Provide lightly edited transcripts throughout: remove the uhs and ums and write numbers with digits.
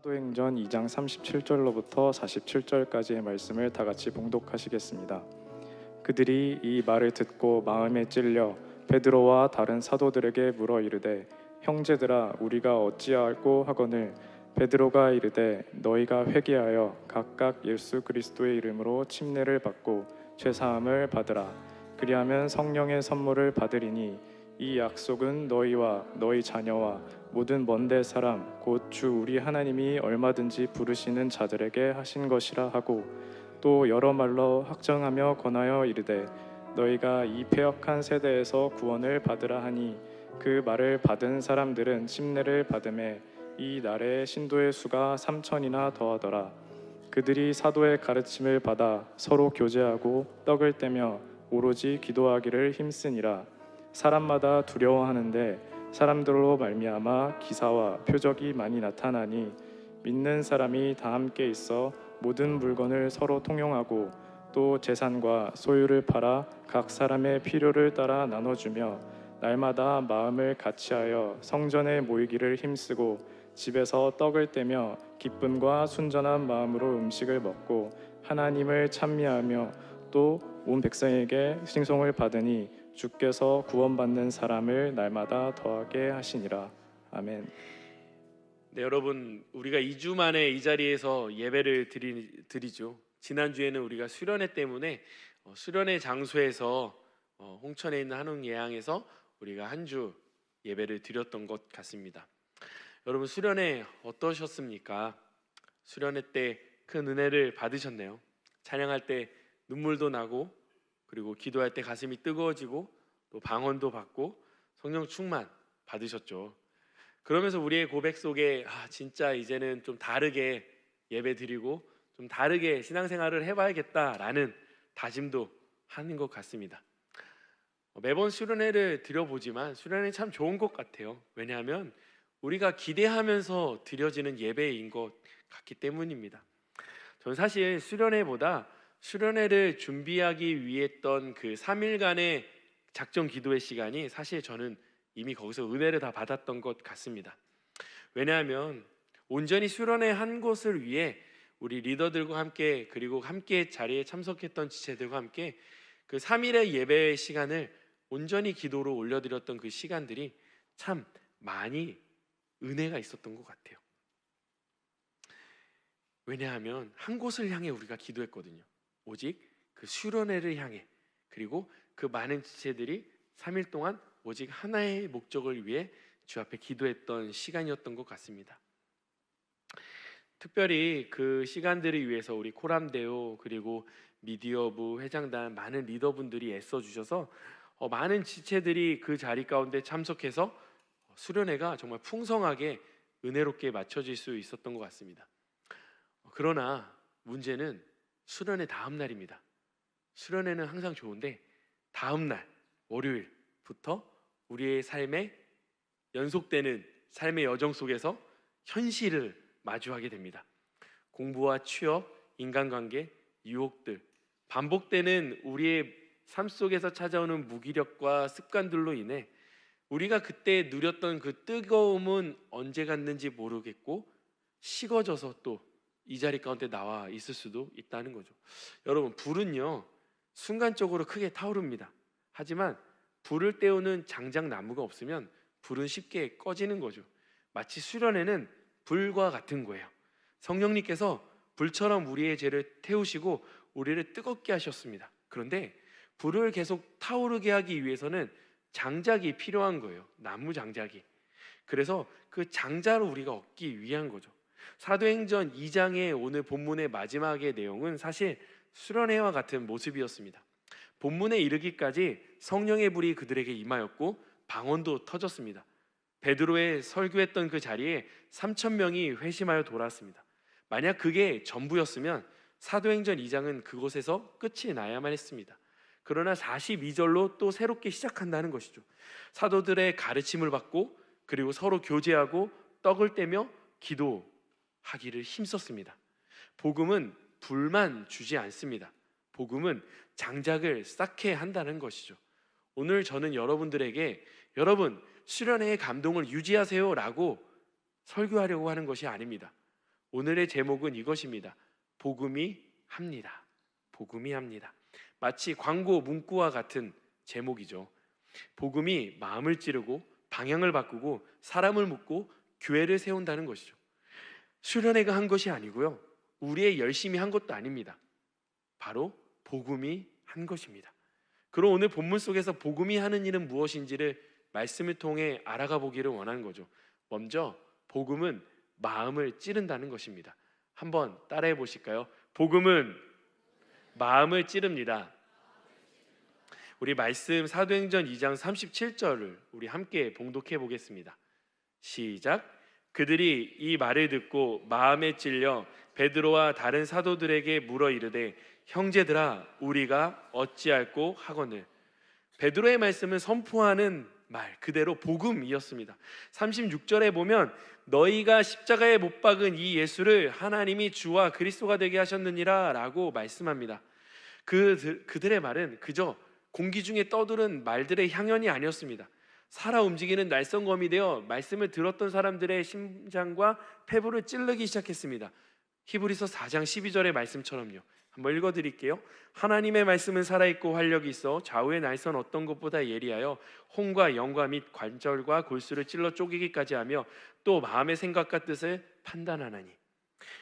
사도행전 2장 37절로부터 47절까지의 말씀을 다 같이 봉독하시겠습니다. 그들이 이 말을 듣고 마음에 찔려 베드로와 다른 사도들에게 물어 이르되 형제들아 우리가 어찌할꼬 하거늘 베드로가 이르되 너희가 회개하여 각각 예수 그리스도의 이름으로 침례를 받고 죄사함을 받으라. 그리하면 성령의 선물을 받으리니 이 약속은 너희와 너희 자녀와 모든 먼데 사람 곧 주 우리 하나님이 얼마든지 부르시는 자들에게 하신 것이라 하고 또 여러 말로 확정하며 권하여 이르되 너희가 이 패역한 세대에서 구원을 받으라 하니 그 말을 받은 사람들은 침례를 받음에 이 나라의 신도의 수가 3천이나 더하더라. 그들이 사도의 가르침을 받아 서로 교제하고 떡을 떼며 오로지 기도하기를 힘쓰니라. 사람마다 두려워하는데 사람들로 말미암아 기사와 표적이 많이 나타나니 믿는 사람이 다 함께 있어 모든 물건을 서로 통용하고 또 재산과 소유를 팔아 각 사람의 필요를 따라 나눠주며 날마다 마음을 같이하여 성전에 모이기를 힘쓰고 집에서 떡을 떼며 기쁨과 순전한 마음으로 음식을 먹고 하나님을 찬미하며 또 온 백성에게 칭송을 받으니 주께서 구원받는 사람을 날마다 더하게 하시니라. 아멘. 네, 여러분, 우리가 2주 만에 이 자리에서 예배를 드리죠. 지난주에는 우리가 수련회 때문에 수련회 장소에서 홍천에 있는 한웅예양에서 우리가 한 주 예배를 드렸던 것 같습니다. 여러분, 수련회 어떠셨습니까? 수련회 때 큰 은혜를 받으셨나요? 찬양할 때 눈물도 나고 그리고 기도할 때 가슴이 뜨거워지고 또 방언도 받고 성령 충만 받으셨죠. 그러면서 우리의 고백 속에 진짜 이제는 좀 다르게 예배 드리고 좀 다르게 신앙생활을 해봐야겠다라는 다짐도 하는 것 같습니다. 매번 수련회를 드려보지만 수련회 참 좋은 것 같아요. 왜냐하면 우리가 기대하면서 드려지는 예배인 것 같기 때문입니다. 저는 사실 수련회보다 수련회를 준비하기 위해 했던 그 3일간의 작정 기도의 시간이 사실 저는 이미 거기서 은혜를 다 받았던 것 같습니다. 왜냐하면 온전히 수련회 한 곳을 위해 우리 리더들과 함께 그리고 함께 자리에 참석했던 지체들과 함께 그 3일의 예배의 시간을 온전히 기도로 올려드렸던 그 시간들이 참 많이 은혜가 있었던 것 같아요. 왜냐하면 한 곳을 향해 우리가 기도했거든요. 오직 그 수련회를 향해, 그리고 그 많은 지체들이 3일 동안 오직 하나의 목적을 위해 주 앞에 기도했던 시간이었던 것 같습니다. 특별히 그 시간들을 위해서 우리 코람데오 그리고 미디어부 회장단 많은 리더분들이 애써주셔서 많은 지체들이 그 자리 가운데 참석해서 수련회가 정말 풍성하게 은혜롭게 맞춰질 수 있었던 것 같습니다. 그러나 문제는 수련회 다음 날입니다. 수련회는 항상 좋은데 다음 날 월요일부터 우리의 삶에 연속되는 삶의 여정 속에서 현실을 마주하게 됩니다. 공부와 취업, 인간관계, 유혹들, 반복되는 우리의 삶 속에서 찾아오는 무기력과 습관들로 인해 우리가 그때 누렸던 그 뜨거움은 언제 갔는지 모르겠고 식어져서 또 이 자리 가운데 나와 있을 수도 있다는 거죠. 여러분, 불은요 순간적으로 크게 타오릅니다. 하지만 불을 때우는 장작나무가 없으면 불은 쉽게 꺼지는 거죠. 마치 수련회는 불과 같은 거예요. 성령님께서 불처럼 우리의 죄를 태우시고 우리를 뜨겁게 하셨습니다. 그런데 불을 계속 타오르게 하기 위해서는 장작이 필요한 거예요. 나무 장작이. 그래서 그 장자를 우리가 얻기 위한 거죠. 사도행전 2장의 오늘 본문의 마지막의 내용은 사실 수련회와 같은 모습이었습니다. 본문에 이르기까지 성령의 불이 그들에게 임하였고 방언도 터졌습니다. 베드로의 설교했던 그 자리에 3,000명이 회심하여 돌아왔습니다. 만약 그게 전부였으면 사도행전 2장은 그곳에서 끝이 나야만 했습니다. 그러나 42절로 또 새롭게 시작한다는 것이죠. 사도들의 가르침을 받고 그리고 서로 교제하고 떡을 떼며 기도하기를 힘썼습니다. 복음은 불만 주지 않습니다. 복음은 장작을 쌓게 한다는 것이죠. 오늘 저는 여러분들에게 여러분 수련회의 감동을 유지하세요 라고 설교하려고 하는 것이 아닙니다. 오늘의 제목은 이것입니다. 복음이 합니다. 복음이 합니다. 마치 광고 문구와 같은 제목이죠. 복음이 마음을 찌르고 방향을 바꾸고 사람을 묶고 교회를 세운다는 것이죠. 수련회가 한 것이 아니고요, 우리의 열심히 한 것도 아닙니다. 바로 복음이 한 것입니다. 그럼 오늘 본문 속에서 복음이 하는 일은 무엇인지를 말씀을 통해 알아가 보기를 원하는 거죠. 먼저 복음은 마음을 찌른다는 것입니다. 한번 따라해 보실까요? 복음은 마음을 찌릅니다. 우리 말씀 사도행전 2장 37절을 우리 함께 봉독해 보겠습니다. 시작. 그들이 이 말을 듣고 마음에 찔려 베드로와 다른 사도들에게 물어 이르되 형제들아 우리가 어찌할꼬 하거늘. 베드로의 말씀은 선포하는 말 그대로 복음이었습니다. 36절에 보면 너희가 십자가에 못 박은 이 예수를 하나님이 주와 그리스도가 되게 하셨느니라 라고 말씀합니다. 그들의 말은 그저 공기 중에 떠도는 말들의 향연이 아니었습니다. 살아 움직이는 날성검이 되어 말씀을 들었던 사람들의 심장과 폐부를 찌르기 시작했습니다. 히브리서 4장 12절의 말씀처럼요. 한번 읽어드릴게요. 하나님의 말씀은 살아있고 활력이 있어 좌우의 날선 어떤 것보다 예리하여 혼과 영과 및 관절과 골수를 찔러 쪼개기까지 하며 또 마음의 생각과 뜻을 판단하나니.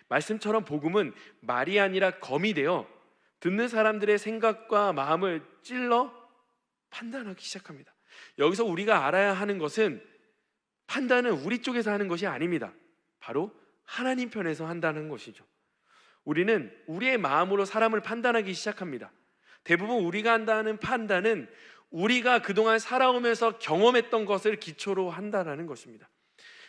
말씀처럼 복음은 말이 아니라 검이 되어 듣는 사람들의 생각과 마음을 찔러 판단하기 시작합니다. 여기서 우리가 알아야 하는 것은 판단은 우리 쪽에서 하는 것이 아닙니다. 바로 하나님 편에서 한다는 것이죠. 우리는 우리의 마음으로 사람을 판단하기 시작합니다. 대부분 우리가 한다는 판단은 우리가 그동안 살아오면서 경험했던 것을 기초로 한다는 것입니다.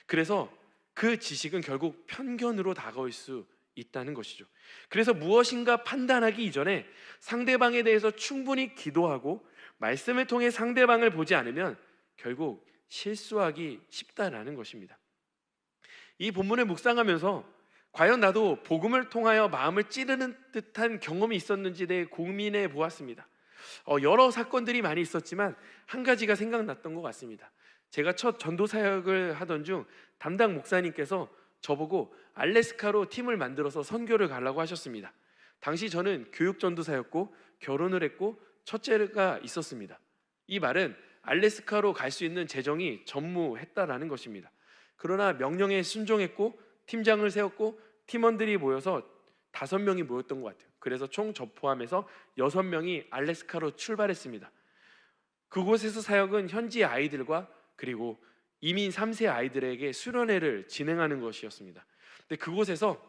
그래서 그 지식은 결국 편견으로 다가올 수 있다는 것이죠. 그래서 무엇인가 판단하기 이전에 상대방에 대해서 충분히 기도하고 말씀을 통해 상대방을 보지 않으면 결국 실수하기 쉽다라는 것입니다. 이 본문을 묵상하면서 과연 나도 복음을 통하여 마음을 찌르는 듯한 경험이 있었는지 대해 고민해 보았습니다. 여러 사건들이 많이 있었지만 한 가지가 생각났던 것 같습니다. 제가 첫 전도 사역을 하던 중 담당 목사님께서 저보고 알래스카로 팀을 만들어서 선교를 가려고 하셨습니다. 당시 저는 교육 전도사였고 결혼을 했고 첫째가 있었습니다. 이 말은 알래스카로 갈 수 있는 재정이 전무했다라는 것입니다. 그러나 명령에 순종했고 팀장을 세웠고 팀원들이 모여서 5명이 모였던 것 같아요. 그래서 총 저 포함해서 6명이 알래스카로 출발했습니다. 그곳에서 사역은 현지 아이들과 그리고 이민 3세 아이들에게 수련회를 진행하는 것이었습니다. 근데 그곳에서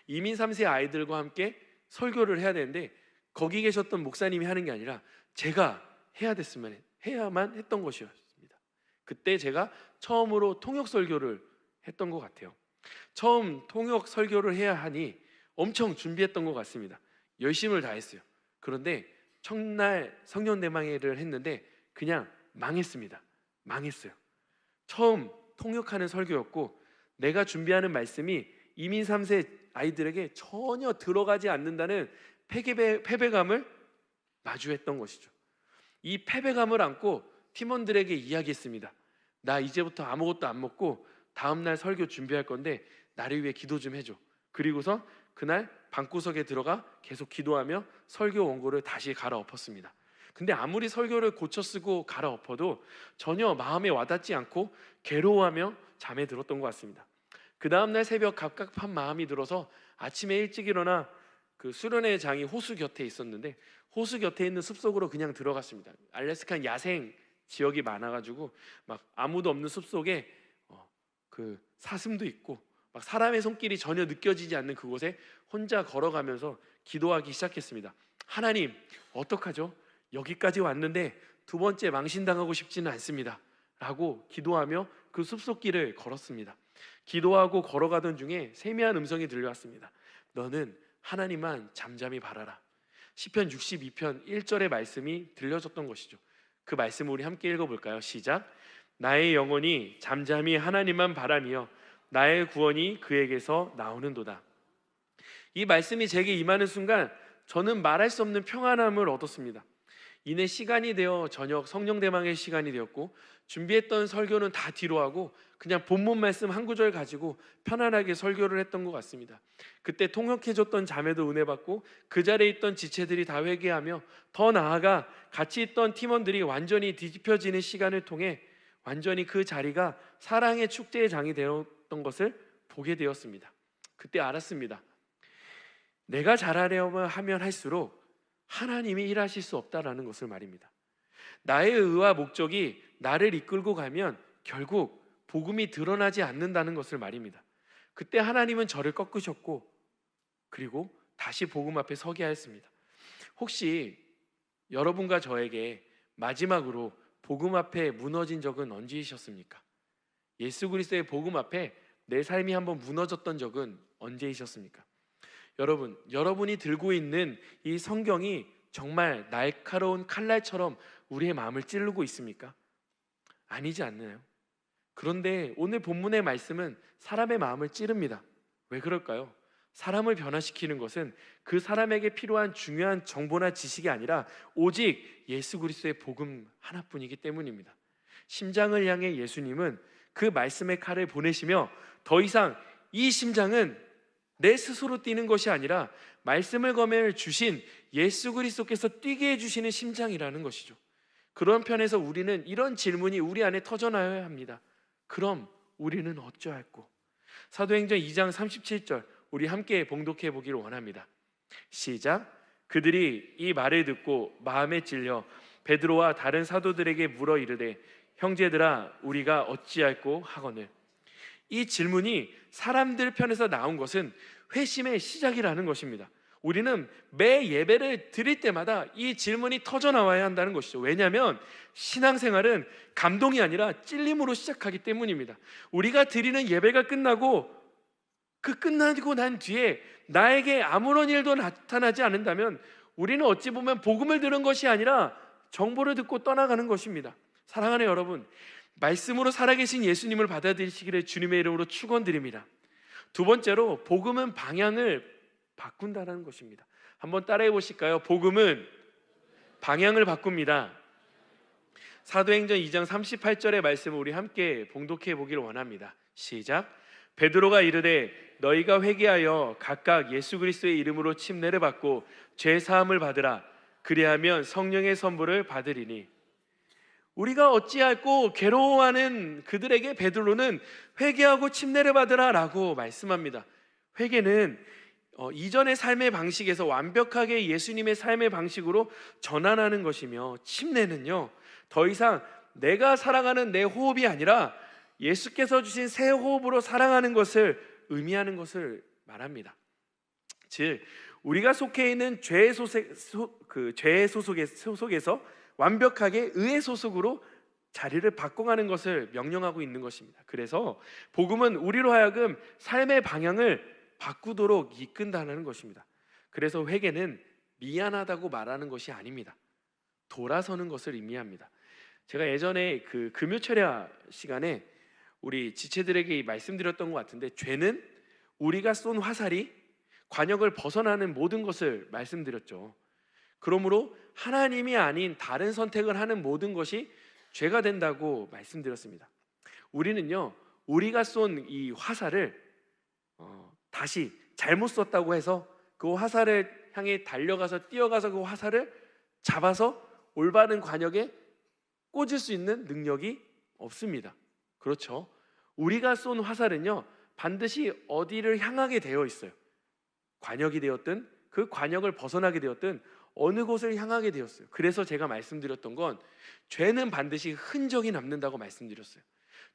이민 3세 아이들과 함께 설교를 해야 되는데 거기 계셨던 목사님이 하는 게 아니라 제가 해야만 했던 것이었습니다. 그때 제가 처음으로 통역 설교를 했던 것 같아요. 처음 통역 설교를 해야 하니 엄청 준비했던 것 같습니다. 열심을 다했어요. 그런데 첫날 성령대망회를 했는데 그냥 망했습니다. 망했어요. 처음 통역하는 설교였고 내가 준비하는 말씀이 이민 3세 아이들에게 전혀 들어가지 않는다는 패배감을 마주했던 것이죠. 이 패배감을 안고 팀원들에게 이야기했습니다. 나 이제부터 아무것도 안 먹고 다음날 설교 준비할 건데 나를 위해 기도 좀 해줘. 그리고서 그날 방구석에 들어가 계속 기도하며 설교 원고를 다시 갈아엎었습니다. 근데 아무리 설교를 고쳐 쓰고 갈아엎어도 전혀 마음에 와닿지 않고 괴로워하며 잠에 들었던 것 같습니다. 그 다음날 새벽 갑갑한 마음이 들어서 아침에 일찍 일어나 그 수련회 장이 호수 곁에 있었는데 호수 곁에 있는 숲속으로 그냥 들어갔습니다. 알래스카 야생 지역이 많아가지고 막 아무도 없는 숲속에 그 사슴도 있고 막 사람의 손길이 전혀 느껴지지 않는 그곳에 혼자 걸어가면서 기도하기 시작했습니다. 하나님, 어떡하죠? 여기까지 왔는데 두 번째 망신당하고 싶지는 않습니다 라고 기도하며 그 숲속길을 걸었습니다. 기도하고 걸어가던 중에 세미한 음성이 들려왔습니다. 너는 하나님만 잠잠히 바라라. 시편 62편 1절의 말씀이 들려졌던 것이죠. 그 말씀을 우리 함께 읽어볼까요? 시작. 나의 영혼이 잠잠히 하나님만 바라며 나의 구원이 그에게서 나오는도다. 이 말씀이 제게 임하는 순간 저는 말할 수 없는 평안함을 얻었습니다. 이내 시간이 되어 저녁 성령 대망의 시간이 되었고 준비했던 설교는 다 뒤로 하고 그냥 본문 말씀 한 구절 가지고 편안하게 설교를 했던 것 같습니다. 그때 통역해줬던 자매도 은혜 받고 그 자리에 있던 지체들이 다 회개하며 더 나아가 같이 있던 팀원들이 완전히 뒤집혀지는 시간을 통해 완전히 그 자리가 사랑의 축제의 장이 되었던 것을 보게 되었습니다. 그때 알았습니다. 내가 잘하려면 하면 할수록 하나님이 일하실 수 없다라는 것을 말입니다. 나의 의와 목적이 나를 이끌고 가면 결국 복음이 드러나지 않는다는 것을 말입니다. 그때 하나님은 저를 꺾으셨고 그리고 다시 복음 앞에 서게 하였습니다. 혹시 여러분과 저에게 마지막으로 복음 앞에 무너진 적은 언제이셨습니까? 예수 그리스도의 복음 앞에 내 삶이 한번 무너졌던 적은 언제이셨습니까? 여러분이 들고 있는 이 성경이 정말 날카로운 칼날처럼 우리의 마음을 찌르고 있습니까? 아니지 않나요? 그런데 오늘 본문의 말씀은 사람의 마음을 찌릅니다. 왜 그럴까요? 사람을 변화시키는 것은 그 사람에게 필요한 중요한 정보나 지식이 아니라 오직 예수 그리스도의 복음 하나뿐이기 때문입니다. 심장을 향해 예수님은 그 말씀의 칼을 보내시며 더 이상 이 심장은 내 스스로 뛰는 것이 아니라 말씀을 검해 주신 예수 그리스도께서 뛰게 해주시는 심장이라는 것이죠. 그런 편에서 우리는 이런 질문이 우리 안에 터져나와야 합니다. 그럼 우리는 어찌할꼬? 사도행전 2장 37절 우리 함께 봉독해 보기를 원합니다. 시작. 그들이 이 말을 듣고 마음에 찔려 베드로와 다른 사도들에게 물어 이르되 형제들아 우리가 어찌할꼬 하거늘. 이 질문이 사람들 편에서 나온 것은 회심의 시작이라는 것입니다. 우리는 매 예배를 드릴 때마다 이 질문이 터져 나와야 한다는 것이죠. 왜냐하면 신앙생활은 감동이 아니라 찔림으로 시작하기 때문입니다. 우리가 드리는 예배가 끝나고 끝나고 난 뒤에 나에게 아무런 일도 나타나지 않는다면 우리는 어찌 보면 복음을 들은 것이 아니라 정보를 듣고 떠나가는 것입니다. 사랑하는 여러분, 말씀으로 살아계신 예수님을 받아들이시기를 주님의 이름으로 축원드립니다. 두 번째로 복음은 방향을 바꾼다는 것입니다. 한번 따라해 보실까요? 복음은 방향을 바꿉니다. 사도행전 2장 38절의 말씀을 우리 함께 봉독해 보기를 원합니다. 시작. 베드로가 이르되 너희가 회개하여 각각 예수 그리스도의 이름으로 침례를 받고 죄 사함을 받으라. 그리하면 성령의 선물을 받으리니. 우리가 어찌할꼬 괴로워하는 그들에게 베드로는 회개하고 침례를 받으라 라고 말씀합니다. 회개는 이전의 삶의 방식에서 완벽하게 예수님의 삶의 방식으로 전환하는 것이며, 침례는요 더 이상 내가 살아가는 내 호흡이 아니라 예수께서 주신 새 호흡으로 살아가는 것을 의미하는 것을 말합니다. 즉 우리가 속해 있는 죄의 소속에서 완벽하게 의의 소속으로 자리를 바꿔가는 것을 명령하고 있는 것입니다. 그래서 복음은 우리로 하여금 삶의 방향을 바꾸도록 이끈다는 것입니다. 그래서 회개는 미안하다고 말하는 것이 아닙니다. 돌아서는 것을 의미합니다. 제가 예전에 그 금요철야 시간에 우리 지체들에게 말씀드렸던 것 같은데, 죄는 우리가 쏜 화살이 관역을 벗어나는 모든 것을 말씀드렸죠. 그러므로 하나님이 아닌 다른 선택을 하는 모든 것이 죄가 된다고 말씀드렸습니다. 우리는요 우리가 쏜 이 화살을 다시 잘못 쐈다고 해서 그 화살을 향해 달려가서 뛰어가서 그 화살을 잡아서 올바른 관역에 꽂을 수 있는 능력이 없습니다. 그렇죠? 우리가 쏜 화살은요 반드시 어디를 향하게 되어 있어요. 관역이 되었든 그 관역을 벗어나게 되었든 어느 곳을 향하게 되었어요. 그래서 제가 말씀드렸던 건 죄는 반드시 흔적이 남는다고 말씀드렸어요.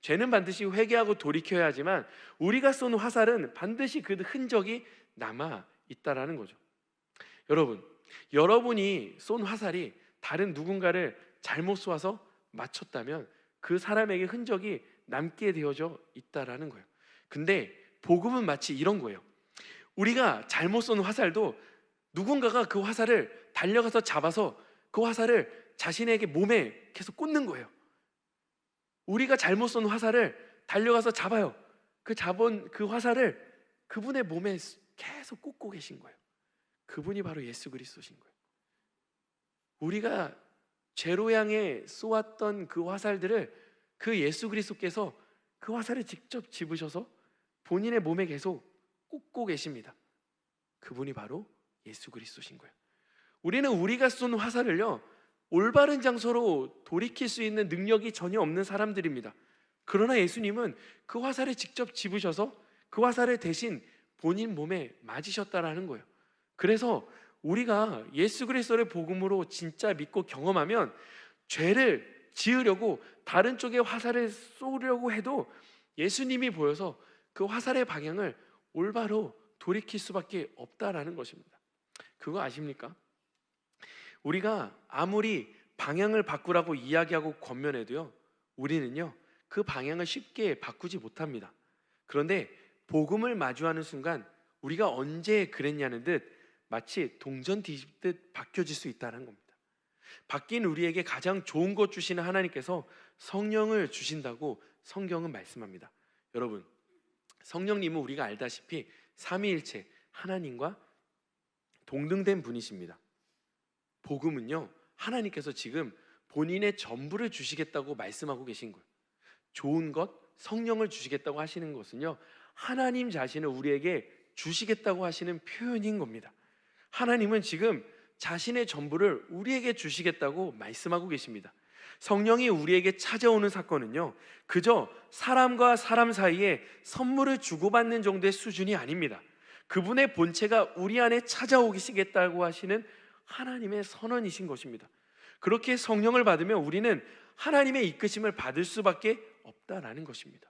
죄는 반드시 회개하고 돌이켜야 하지만 우리가 쏜 화살은 반드시 그 흔적이 남아 있다라는 거죠. 여러분이 쏜 화살이 다른 누군가를 잘못 쏘아서 맞췄다면 그 사람에게 흔적이 남게 되어져 있다라는 거예요. 근데 복음은 마치 이런 거예요. 우리가 잘못 쏜 화살도 누군가가 그 화살을 달려가서 잡아서 그 화살을 자신에게 몸에 계속 꽂는 거예요. 우리가 잘못 쏜 화살을 달려가서 잡아요. 그 잡은 그 화살을 그분의 몸에 계속 꽂고 계신 거예요. 그분이 바로 예수 그리스도신 거예요. 우리가 죄로 향해 쏘았던 그 화살들을 그 예수 그리스도께서 그 화살을 직접 집으셔서 본인의 몸에 계속 꽂고 계십니다. 그분이 바로 예수 그리스도신 거예요. 우리는 우리가 쏜 화살을요, 올바른 장소로 돌이킬 수 있는 능력이 전혀 없는 사람들입니다. 그러나 예수님은 그 화살을 직접 집으셔서 그 화살을 대신 본인 몸에 맞으셨다라는 거예요. 그래서 우리가 예수 그리스도를 복음으로 진짜 믿고 경험하면 죄를 지으려고 다른 쪽에 화살을 쏘려고 해도 예수님이 보여서 그 화살의 방향을 올바로 돌이킬 수밖에 없다라는 것입니다. 그거 아십니까? 우리가 아무리 방향을 바꾸라고 이야기하고 권면해도요, 우리는요 그 방향을 쉽게 바꾸지 못합니다. 그런데 복음을 마주하는 순간 우리가 언제 그랬냐는 듯 마치 동전 뒤집듯 바뀌어질 수 있다는 겁니다. 바뀐 우리에게 가장 좋은 것 주시는 하나님께서 성령을 주신다고 성경은 말씀합니다. 여러분, 성령님은 우리가 알다시피 삼위일체 하나님과 동등된 분이십니다. 복음은요, 하나님께서 지금 본인의 전부를 주시겠다고 말씀하고 계신 거예요. 좋은 것, 성령을 주시겠다고 하시는 것은요, 하나님 자신을 우리에게 주시겠다고 하시는 표현인 겁니다. 하나님은 지금 자신의 전부를 우리에게 주시겠다고 말씀하고 계십니다. 성령이 우리에게 찾아오는 사건은요, 그저 사람과 사람 사이에 선물을 주고받는 정도의 수준이 아닙니다. 그분의 본체가 우리 안에 찾아오시겠다고 하시는 하나님의 선언이신 것입니다. 그렇게 성령을 받으면 우리는 하나님의 이끄심을 받을 수밖에 없다라는 것입니다.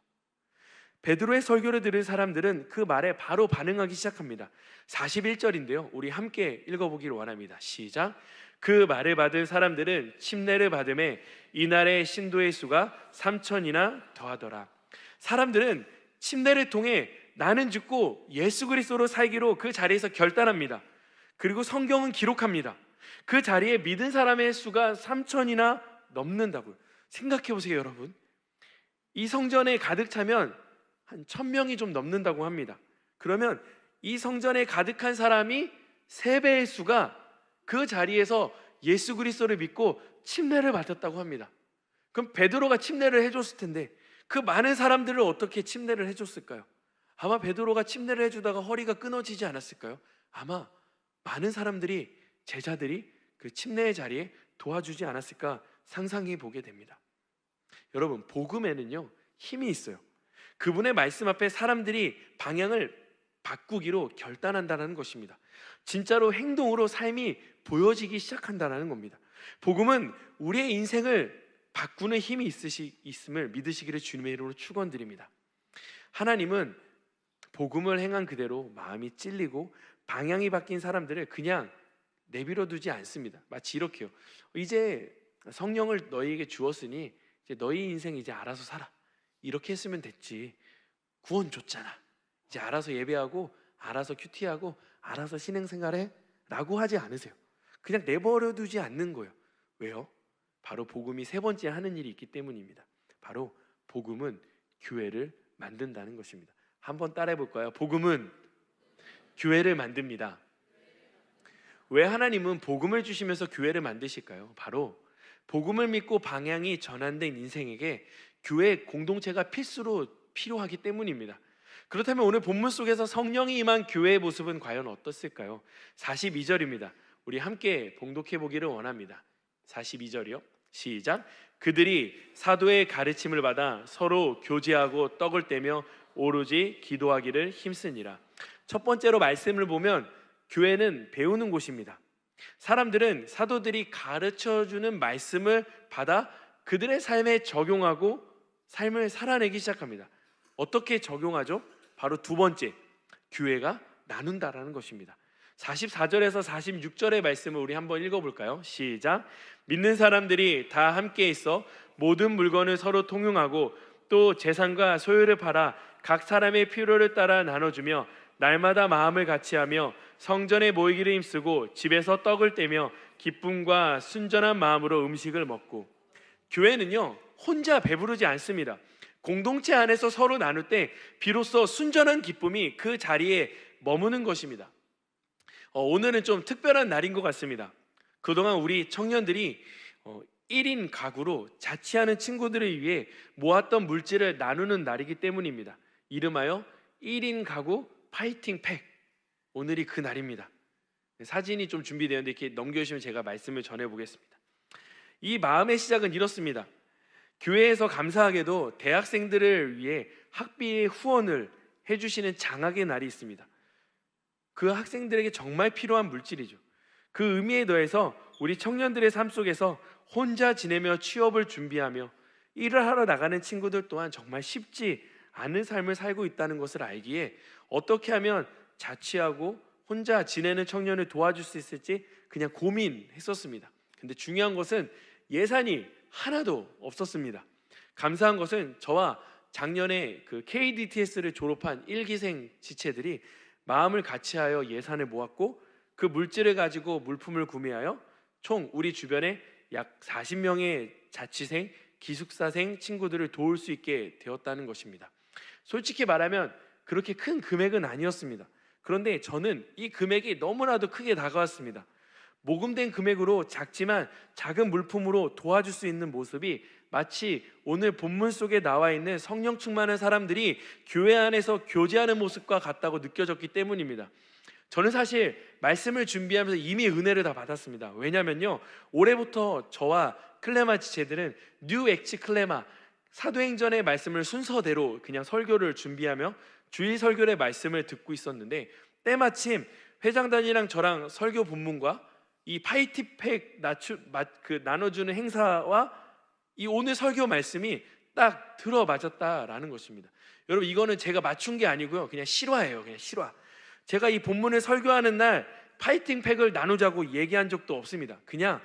베드로의 설교를 들은 사람들은 그 말에 바로 반응하기 시작합니다. 41절인데요, 우리 함께 읽어보기를 원합니다. 시작. 그 말을 받은 사람들은 침례를 받음에 이날의 신도의 수가 3,000이나 더하더라. 사람들은 침례를 통해 나는 죽고 예수 그리스도로 살기로 그 자리에서 결단합니다. 그리고 성경은 기록합니다. 그 자리에 믿은 사람의 수가 3,000이나 넘는다고요. 생각해 보세요, 여러분. 이 성전에 가득 차면 한 1,000명이 좀 넘는다고 합니다. 그러면 이 성전에 가득한 사람이 3배의 수가 그 자리에서 예수 그리스도를 믿고 침례를 받았다고 합니다. 그럼 베드로가 침례를 해줬을 텐데 그 많은 사람들을 어떻게 침례를 해줬을까요? 아마 베드로가 침례를 해주다가 허리가 끊어지지 않았을까요? 아마 많은 사람들이, 제자들이 그 침례의 자리에 도와주지 않았을까 상상해 보게 됩니다. 여러분, 복음에는요 힘이 있어요. 그분의 말씀 앞에 사람들이 방향을 바꾸기로 결단한다는 것입니다. 진짜로 행동으로 삶이 보여지기 시작한다는 겁니다. 복음은 우리의 인생을 바꾸는 힘이 있음을 믿으시기를 주님의 이름으로 축원드립니다. 하나님은 복음을 행한 그대로 마음이 찔리고 방향이 바뀐 사람들을 그냥 내버려 두지 않습니다. 마치 이렇게요. 이제 성령을 너희에게 주었으니 이제 너희 인생 이제 알아서 살아. 이렇게 했으면 됐지. 구원 줬잖아. 이제 알아서 예배하고 알아서 큐티하고 알아서 신앙생활해 라고 하지 않으세요. 그냥 내버려 두지 않는 거예요. 왜요? 바로 복음이 세 번째 하는 일이 있기 때문입니다. 바로 복음은 교회를 만든다는 것입니다. 한번 따라해 볼까요? 복음은 교회를 만듭니다. 왜 하나님은 복음을 주시면서 교회를 만드실까요? 바로 복음을 믿고 방향이 전환된 인생에게 교회 공동체가 필수로 필요하기 때문입니다. 그렇다면 오늘 본문 속에서 성령이 임한 교회의 모습은 과연 어떻을까요? 42절입니다. 우리 함께 봉독해 보기를 원합니다. 42절이요. 시작. 그들이 사도의 가르침을 받아 서로 교제하고 떡을 떼며 오로지 기도하기를 힘쓰니라. 첫 번째로 말씀을 보면 교회는 배우는 곳입니다. 사람들은 사도들이 가르쳐주는 말씀을 받아 그들의 삶에 적용하고 삶을 살아내기 시작합니다. 어떻게 적용하죠? 바로 두 번째, 교회가 나눈다라는 것입니다. 44절에서 46절의 말씀을 우리 한번 읽어볼까요? 시작. 믿는 사람들이 다 함께 있어 모든 물건을 서로 통용하고 또 재산과 소유를 팔아 각 사람의 필요를 따라 나눠주며 날마다 마음을 같이하며 성전에 모이기를 힘쓰고 집에서 떡을 떼며 기쁨과 순전한 마음으로 음식을 먹고. 교회는요 혼자 배부르지 않습니다. 공동체 안에서 서로 나눌 때 비로소 순전한 기쁨이 그 자리에 머무는 것입니다. 오늘은 좀 특별한 날인 것 같습니다. 그동안 우리 청년들이 1인 가구로 자취하는 친구들을 위해 모았던 물질을 나누는 날이기 때문입니다. 이름하여 1인 가구 파이팅 팩. 오늘이 그 날입니다. 사진이 좀 준비되었는데 이렇게 넘겨주시면 제가 말씀을 전해보겠습니다. 이 마음의 시작은 이렇습니다. 교회에서 감사하게도 대학생들을 위해 학비의 후원을 해주시는 장학의 날이 있습니다. 그 학생들에게 정말 필요한 물질이죠. 그 의미에 더해서 우리 청년들의 삶 속에서 혼자 지내며 취업을 준비하며 일을 하러 나가는 친구들 또한 정말 쉽지 않은 삶을 살고 있다는 것을 알기에 어떻게 하면 자취하고 혼자 지내는 청년을 도와줄 수 있을지 그냥 고민했었습니다. 근데 중요한 것은 예산이 하나도 없었습니다. 감사한 것은 저와 작년에 그 KDTS를 졸업한 1기생 지체들이 마음을 같이하여 예산을 모았고 그 물질을 가지고 물품을 구매하여 총 우리 주변에 약 40명의 자취생, 기숙사생 친구들을 도울 수 있게 되었다는 것입니다. 솔직히 말하면 그렇게 큰 금액은 아니었습니다. 그런데 저는 이 금액이 너무나도 크게 다가왔습니다. 모금된 금액으로 작지만 작은 물품으로 도와줄 수 있는 모습이 마치 오늘 본문 속에 나와 있는 성령 충만한 사람들이 교회 안에서 교제하는 모습과 같다고 느껴졌기 때문입니다. 저는 사실 말씀을 준비하면서 이미 은혜를 다 받았습니다. 왜냐면요, 올해부터 저와 클레마 지체들은 뉴 엑치 클레마 사도행전의 말씀을 순서대로 그냥 설교를 준비하며 주일 설교의 말씀을 듣고 있었는데 때마침 회장단이랑 저랑 설교 본문과 이 파이티팩 나눠주는 행사와 이 오늘 설교 말씀이 딱 들어맞았다라는 것입니다. 여러분, 이거는 제가 맞춘 게 아니고요, 그냥 실화예요. 그냥 실화. 제가 이 본문을 설교하는 날 파이팅팩을 나누자고 얘기한 적도 없습니다. 그냥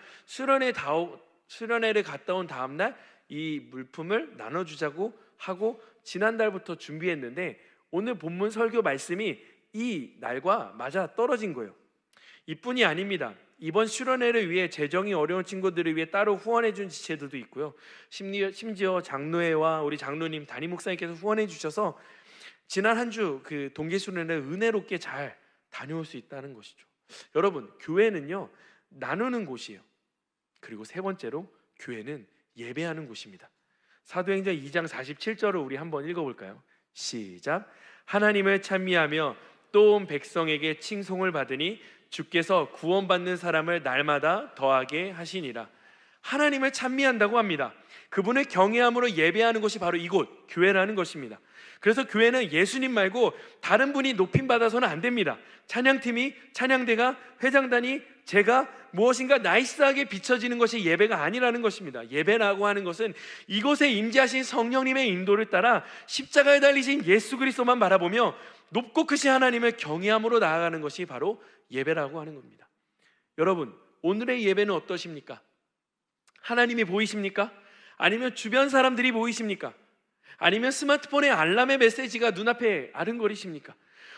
수련회를 갔다 온 다음 날 이 물품을 나눠주자고 하고 지난달부터 준비했는데 오늘 본문 설교 말씀이 이 날과 맞아 떨어진 거예요. 이뿐이 아닙니다. 이번 수련회를 위해 재정이 어려운 친구들을 위해 따로 후원해 준 지체들도 있고요. 심지어 장로회와 우리 장로님, 담임 목사님께서 후원해 주셔서 지난 한 주 그 동계 수련회를 은혜롭게 잘 다녀올 수 있다는 것이죠. 여러분, 교회는요, 나누는 곳이에요. 그리고 세 번째로 교회는 예배하는 곳입니다. 사도행전 2장 47절을 우리 한번 읽어볼까요? 시작. 하나님을 찬미하며 또 온 백성에게 칭송을 받으니 주께서 구원받는 사람을 날마다 더하게 하시니라. 하나님을 찬미한다고 합니다. 그분을 경외함으로 예배하는 것이 바로 이곳 교회라는 것입니다. 그래서 교회는 예수님 말고 다른 분이 높임받아서는 안 됩니다. 찬양팀이, 찬양대가, 회장단이, 제가 무엇인가 나이스하게 비춰지는 것이 예배가 아니라는 것입니다. 예배라고 하는 것은 이곳에 임재하신 성령님의 인도를 따라 십자가에 달리신 예수 그리스도만 바라보며 높고 크신 하나님을 경외함으로 나아가는 것이 바로 예배라고 하는 겁니다. 여러분, 오늘의 예배는 어떠십니까? 하나님이 보이십니까? 아니면 주변 사람들이 보이십니까? 아니면 스마트폰의 알람의 메시지가 눈앞에 아른거리십니까?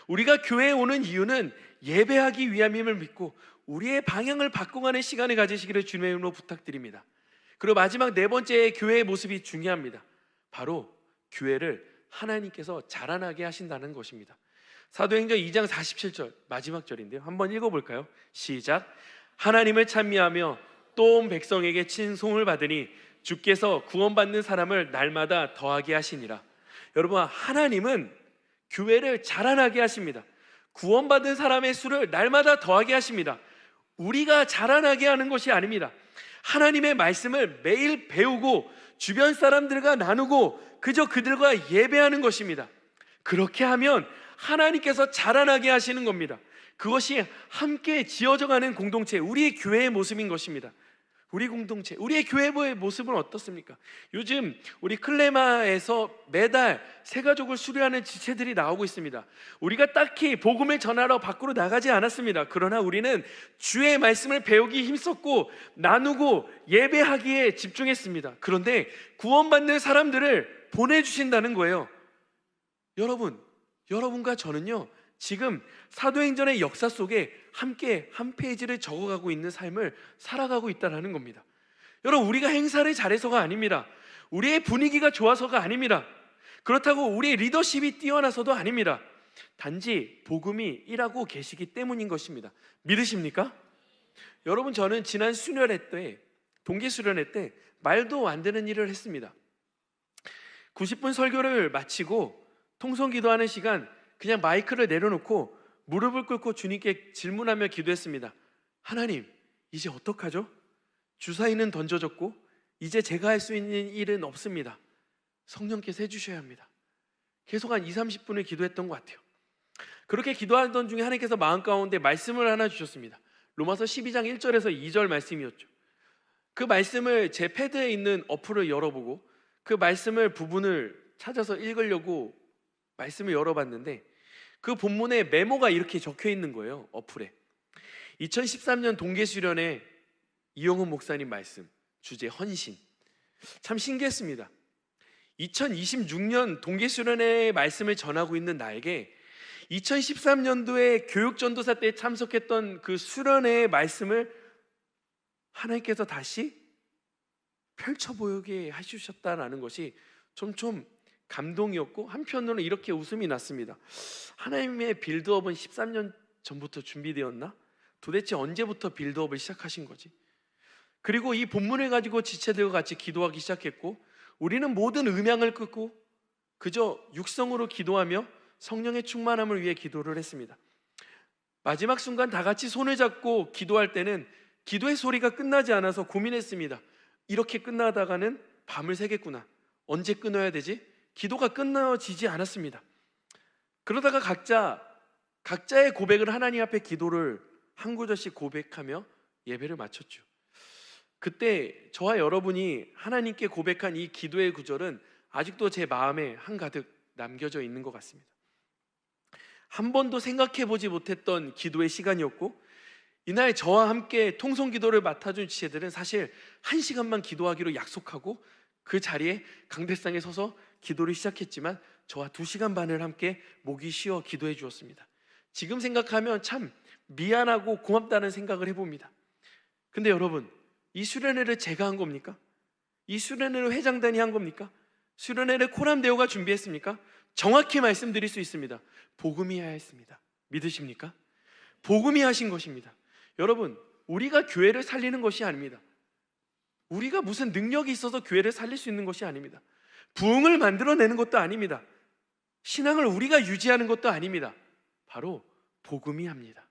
우리가 교회에 오는 이유는 예배하기 위함임을 믿고 우리의 방향을 바꿔가는 시간을 가지시기를 주님의 이름으로 부탁드립니다. 그리고 마지막 네 번째 교회의 모습이 중요합니다. 바로 교회를 하나님께서 자라나게 하신다는 것입니다. 사도행전 2장 47절 마지막 절인데요, 한번 읽어볼까요? 시작. 하나님을 찬미하며 또 온 백성에게 칭송을 받으니 주께서 구원받는 사람을 날마다 더하게 하시니라. 여러분, 하나님은 교회를 자라나게 하십니다. 구원받은 사람의 수를 날마다 더하게 하십니다. 우리가 자라나게 하는 것이 아닙니다. 하나님의 말씀을 매일 배우고 주변 사람들과 나누고 그저 그들과 예배하는 것입니다. 그렇게 하면 하나님께서 자라나게 하시는 겁니다. 그것이 함께 지어져가는 공동체, 우리의 교회의 모습인 것입니다. 우리 공동체, 우리의 교회의 모습은 어떻습니까? 요즘 우리 클레마에서 매달 새가족을 수료하는 지체들이 나오고 있습니다. 우리가 딱히 복음을 전하러 밖으로 나가지 않았습니다. 그러나 우리는 주의 말씀을 배우기 힘썼고 나누고 예배하기에 집중했습니다. 그런데 구원받는 사람들을 보내주신다는 거예요. 여러분과 저는요, 지금 사도행전의 역사 속에 함께 한 페이지를 적어가고 있는 삶을 살아가고 있다는 겁니다. 여러분, 우리가 행사를 잘해서가 아닙니다. 우리의 분위기가 좋아서가 아닙니다. 그렇다고 우리의 리더십이 뛰어나서도 아닙니다. 단지 복음이 일하고 계시기 때문인 것입니다. 믿으십니까? 여러분, 저는 지난 수련회 때 동계 수련회 때 말도 안 되는 일을 했습니다. 90분 설교를 마치고 통성 기도하는 시간 그냥 마이크를 내려놓고 무릎을 꿇고 주님께 질문하며 기도했습니다. 하나님, 이제 어떡하죠? 주사위는 던져졌고 이제 제가 할 수 있는 일은 없습니다. 성령께서 해주셔야 합니다. 계속 한 20-30분을 기도했던 것 같아요. 그렇게 기도하던 중에 하나님께서 마음 가운데 말씀을 하나 주셨습니다. 로마서 12장 1절에서 2절 말씀이었죠. 그 말씀을 제 패드에 있는 어플을 열어보고 그 말씀을 부분을 찾아서 읽으려고 말씀을 열어봤는데 그 본문에 메모가 이렇게 적혀 있는 거예요. 어플에 2013년 동계수련회 이용훈 목사님 말씀, 주제 헌신. 참 신기했습니다. 2026년 동계수련회의 말씀을 전하고 있는 나에게 2013년도에 교육전도사 때 참석했던 그 수련회의 말씀을 하나님께서 다시 펼쳐보게 해주셨다는 것이 좀 감동이었고, 한편으로는 이렇게 웃음이 났습니다. 하나님의 빌드업은 13년 전부터 준비되었나? 도대체 언제부터 빌드업을 시작하신 거지? 그리고 이 본문을 가지고 지체들과 같이 기도하기 시작했고, 우리는 모든 음향을 끄고 그저 육성으로 기도하며 성령의 충만함을 위해 기도를 했습니다. 마지막 순간 다 같이 손을 잡고 기도할 때는 기도의 소리가 끝나지 않아서 고민했습니다. 이렇게 끝나다가는 밤을 새겠구나. 언제 끊어야 되지? 기도가 끝나지지 않았습니다. 그러다가 각자의 고백을 하나님 앞에 기도를 한 구절씩 고백하며 예배를 마쳤죠. 그때 저와 여러분이 하나님께 고백한 이 기도의 구절은 아직도 제 마음에 한가득 남겨져 있는 것 같습니다. 한 번도 생각해 보지 못했던 기도의 시간이었고, 이날 저와 함께 통성기도를 맡아준 지체들은 사실 1시간만 기도하기로 약속하고 그 자리에 강대상에 서서 기도를 시작했지만 저와 2시간 반을 함께 목이 쉬어 기도해 주었습니다. 지금 생각하면 참 미안하고 고맙다는 생각을 해봅니다. 근데 여러분, 이 수련회를 제가 한 겁니까? 이 수련회를 회장단이 한 겁니까? 수련회를 코람데오가 준비했습니까? 정확히 말씀드릴 수 있습니다. 복음이 해야 했습니다. 믿으십니까? 복음이 하신 것입니다. 여러분, 우리가 교회를 살리는 것이 아닙니다. 우리가 무슨 능력이 있어서 교회를 살릴 수 있는 것이 아닙니다. 부흥을 만들어내는 것도 아닙니다. 신앙을 우리가 유지하는 것도 아닙니다. 바로 복음이 합니다.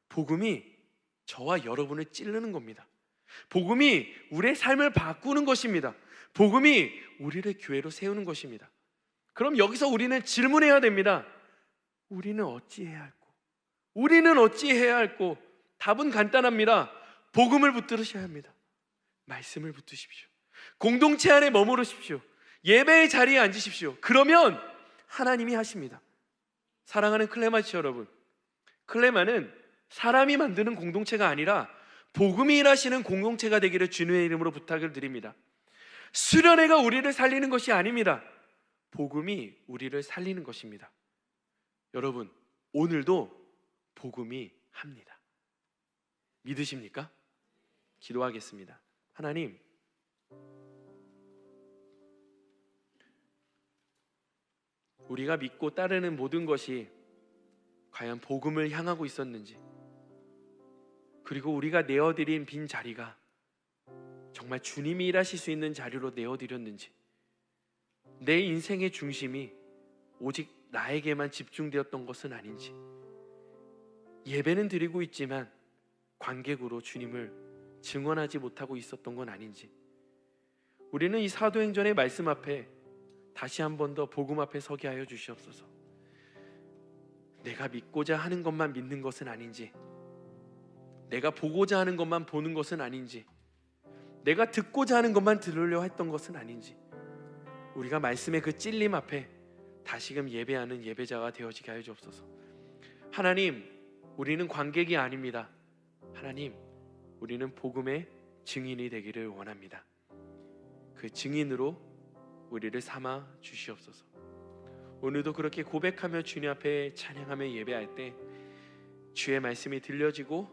복음이 저와 여러분을 찌르는 겁니다. 복음이 우리의 삶을 바꾸는 것입니다. 복음이 우리를 교회로 세우는 것입니다. 그럼 여기서 우리는 질문해야 됩니다. 우리는 어찌해야 할꼬? 우리는 어찌해야 할꼬? 답은 간단합니다. 복음을 붙들으셔야 합니다. 말씀을 붙드십시오. 공동체 안에 머무르십시오. 예배의 자리에 앉으십시오. 그러면 하나님이 하십니다. 사랑하는 클레마치 여러분, 클레마는 사람이 만드는 공동체가 아니라 복음이 일하시는 공동체가 되기를 주님의 이름으로 부탁을 드립니다. 수련회가 우리를 살리는 것이 아닙니다. 복음이 우리를 살리는 것입니다. 여러분, 오늘도 복음이 합니다. 믿으십니까? 기도하겠습니다. 하나님, 우리가 믿고 따르는 모든 것이 과연 복음을 향하고 있었는지, 그리고 우리가 내어드린 빈 자리가 정말 주님이 일하실 수 있는 자리로 내어드렸는지, 내 인생의 중심이 오직 나에게만 집중되었던 것은 아닌지, 예배는 드리고 있지만 관객으로 주님을 증언하지 못하고 있었던 건 아닌지, 우리는 이 사도행전의 말씀 앞에 다시 한 번 더 복음 앞에 서게 하여 주시옵소서. 내가 믿고자 하는 것만 믿는 것은 아닌지, 내가 보고자 하는 것만 보는 것은 아닌지, 내가 듣고자 하는 것만 들으려 했던 것은 아닌지, 우리가 말씀의 그 찔림 앞에 다시금 예배하는 예배자가 되어지게 하여 주옵소서. 하나님, 우리는 관객이 아닙니다. 하나님, 우리는 복음의 증인이 되기를 원합니다. 그 증인으로 우리를 삼아 주시옵소서. 오늘도 그렇게 고백하며 주님 앞에 찬양하며 예배할 때 주의 말씀이 들려지고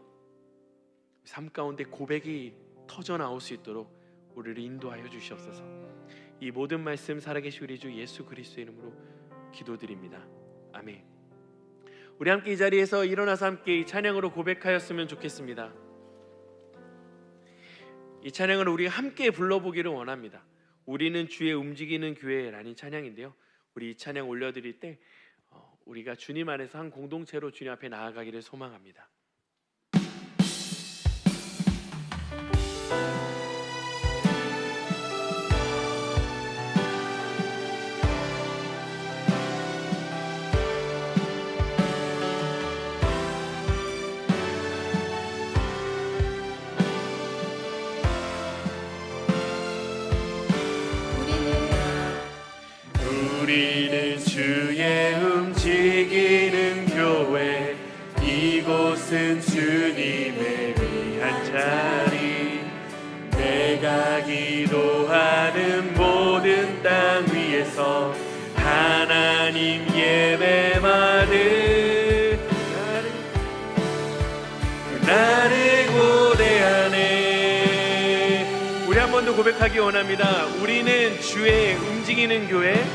삶 가운데 고백이 터져 나올 수 있도록 우리를 인도하여 주시옵소서. 이 모든 말씀 살아계신 우리 주 예수 그리스도의 이름으로 기도드립니다. 아멘. 우리 함께 이 자리에서 일어나서 함께 이 찬양으로 고백하였으면 좋겠습니다. 이 찬양을 우리가 함께 불러보기를 원합니다. 우리는 주의 움직이는 교회라는 찬양인데요, 우리 이 찬양 올려드릴 때 우리가 주님 안에서 한 공동체로 주님 앞에 나아가기를 소망합니다. 우리는 주의 움직이는 교회, 이곳은 주님의 위한 자리, 내가 기도하는 모든 땅 위에서 하나님 예배만을 나를 고대하네. 우리 한 번 더 고백하기 원합니다. 우리는 주의 움직이는 교회,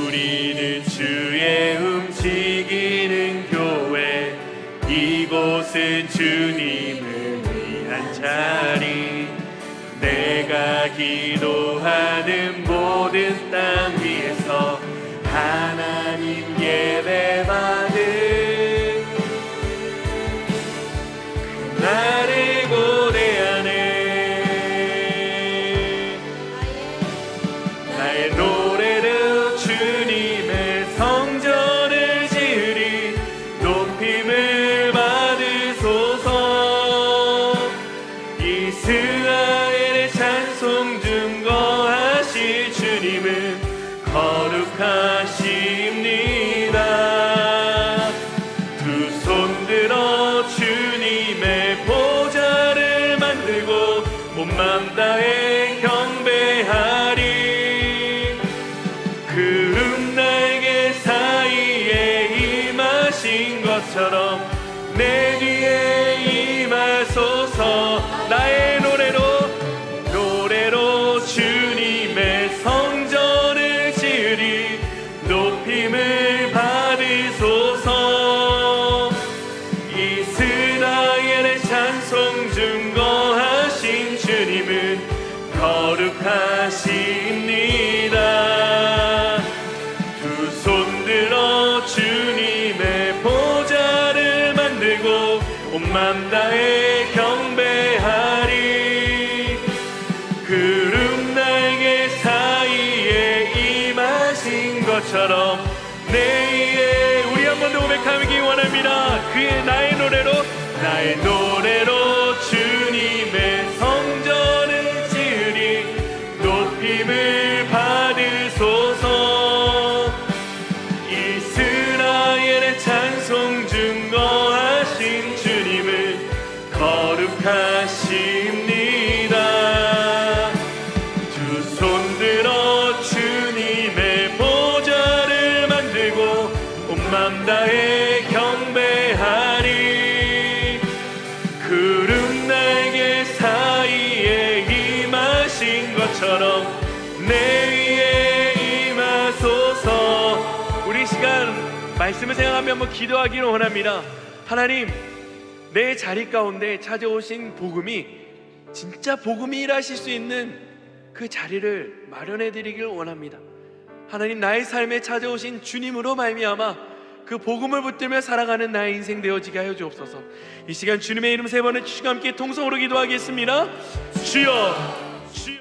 우리는 주의 움직이는 교회, 이곳은 주님을 위한 자리, 내가 기도하는 모든 땅 위에서 하나님 예배받을 나를 고대하네. 나의 노래를 주님의 성전을 지으리, 높임을 받으소서. 이스라엘의 찬송 증거하실 주님은 거룩하십니다. 두 손 들어 주님의 보좌를 만들고 온 맘 다해 경배하리. 구름 날개 사이에 임하신 것처럼 내 뒤에 임하소서. 나의 노래로 주님의 성전을 지으리, 높임을 받으소서. 이스라엘의 찬송 증거하신 주님은 거룩하십니다. 두 손 들어 주님의 보좌를 만들고 온 맘 다해 경배하리. 구름 날개 사이에 임하신 것처럼 내 위에, 우리 한 번 더 고백하기 원합니다. 그의 나의 노래로 주님의 성전을 지으리, 높임을 받으소서. 이스라엘의 찬송 증거하신 주님은 거룩하십니다. 두 손 들어 주님의 보좌를 만들고 온 맘 다해 경배하리. 구름 날개 사이에 임하신 것처럼 내 위에 임하소서. 우리 시간 말씀을 생각하며 한번 기도하기를 원합니다. 하나님, 내 자리 가운데 찾아오신 복음이 진짜 복음이 일하실 수 있는 그 자리를 마련해 드리길 원합니다. 하나님, 나의 삶에 찾아오신 주님으로 말미암아 그 복음을 붙들며 살아가는 나의 인생 되어지게 하여 주옵소서. 이 시간 주님의 이름 세 번을 주시고 함께 통성으로 기도하겠습니다. 주여, 주여.